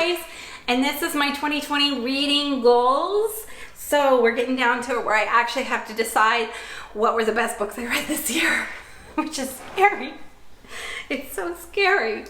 guys, and this is my 2020 reading goals. So we're getting down to it where I actually have to decide what were the best books I read this year, which is scary. It's so scary.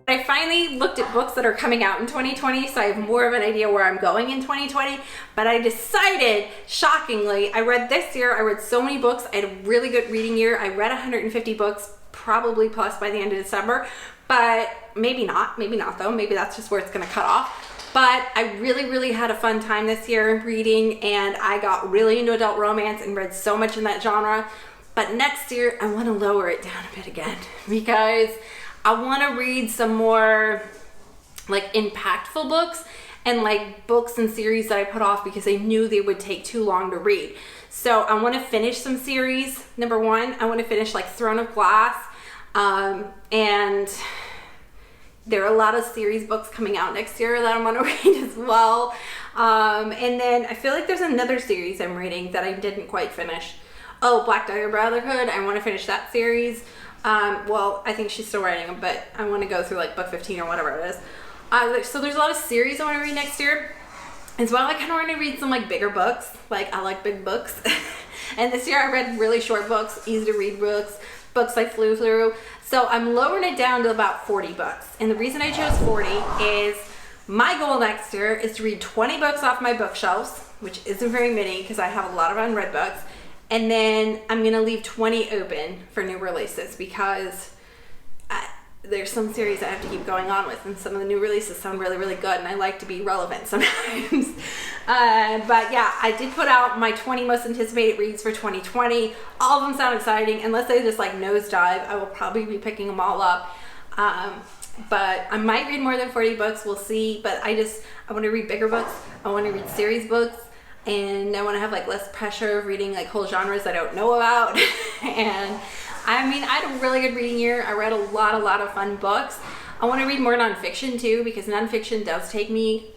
I finally looked at books that are coming out in 2020, so I have more of an idea where I'm going in 2020, but I decided, shockingly, I read this year, I read so many books, I had a really good reading year. I read 150 books, probably plus by the end of December, but maybe not though, maybe that's just where it's gonna cut off. But I really had a fun time this year reading, and I got really into adult romance and read so much in that genre. But next year, I wanna lower it down a bit again, because I want to read some more like impactful books and like books and series that I put off because I knew they would take too long to read. So I want to finish some series. Number one, I want to finish like Throne of Glass, and there are a lot of series books coming out next year that I want to read as well. And then I feel like there's another series I'm reading that I didn't quite finish. Oh, Black Dagger Brotherhood. I want to finish that series. Well, I think she's still writing them, but I want to go through like book 15 or whatever it is. So there's a lot of series I want to read next year. As well, I kind of want to read some like bigger books. Like, I like big books. And this year I read really short books, easy to read books I flew through. So I'm lowering it down to about 40 books. And the reason I chose 40 is my goal next year is to read 20 books off my bookshelves, which isn't very many because I have a lot of unread books. And then I'm gonna leave 20 open for new releases because there's some series I have to keep going on with, and some of the new releases sound really good, and I like to be relevant sometimes. But yeah, I did put out my 20 most anticipated reads for 2020. All of them sound exciting. Unless they just like nosedive, I will probably be picking them all up. But I might read more than 40 books, we'll see. But I want to read bigger books. I want to read series books. And I want to have like less pressure of reading like whole genres I don't know about. And I mean, I had a really good reading year. I read a lot of fun books. I want to read more nonfiction too, because nonfiction does take me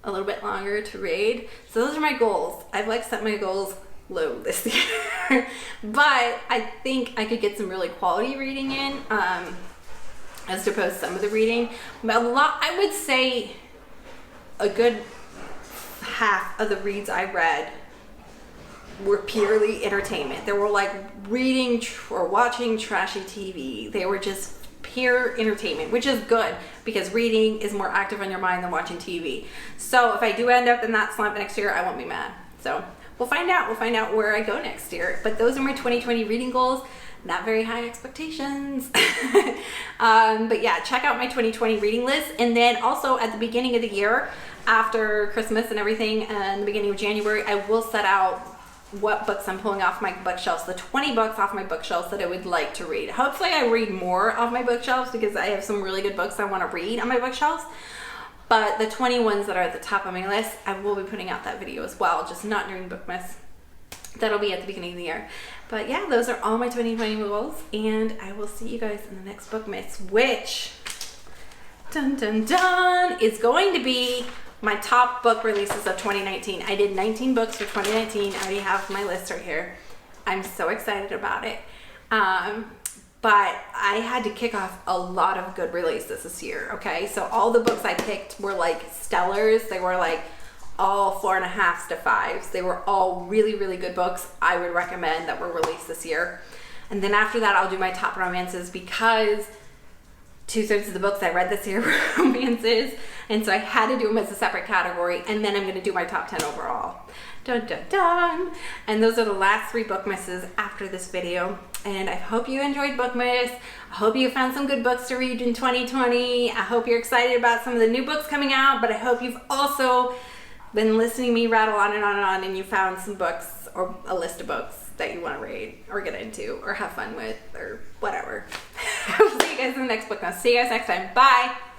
a little bit longer to read. So those are my goals. I've like set my goals low this year, but I think I could get some really quality reading in, as opposed to some of the reading. But I would say a good half of the reads I read were purely entertainment. They were like reading or watching trashy TV. They were just pure entertainment, which is good because reading is more active on your mind than watching TV. So if I do end up in that slump next year, I won't be mad. So we'll find out. We'll find out where I go next year. But those are my 2020 reading goals. Not very high expectations. But yeah, check out my 2020 reading list. And then also at the beginning of the year, after Christmas and everything, and the beginning of January, I will set out what books I'm pulling off my bookshelves, the 20 books off my bookshelves that I would like to read. Hopefully I read more off my bookshelves because I have some really good books I want to read on my bookshelves. But the 20 ones that are at the top of my list, I will be putting out that video as well, just not during Bookmas. That'll be at the beginning of the year. But yeah, those are all my 2020 goals, and I will see you guys in the next Bookmas, which, dun dun dun, is going to be my top book releases of 2019. I did 19 books for 2019. I already have my list right here. I'm so excited about it. But I had to kick off a lot of good releases this year, okay? So all the books I picked were like stellars. They were like all 4.5s to 5s. They were all really good books I would recommend that were released this year. And then after that, I'll do my top romances because 2/3 of the books I read this year were romances, and so I had to do them as a separate category, and then I'm going to do my top 10 overall. Dun dun dun! And those are the last 3 Bookmasses after this video, and I hope you enjoyed Bookmas. I hope you found some good books to read in 2020. I hope you're excited about some of the new books coming out, but I hope you've also been listening to me rattle on and on and on, and you found some books or a list of books that you want to read or get into or have fun with or whatever. We'll see you guys in the next Bookmas. See you guys next time. Bye!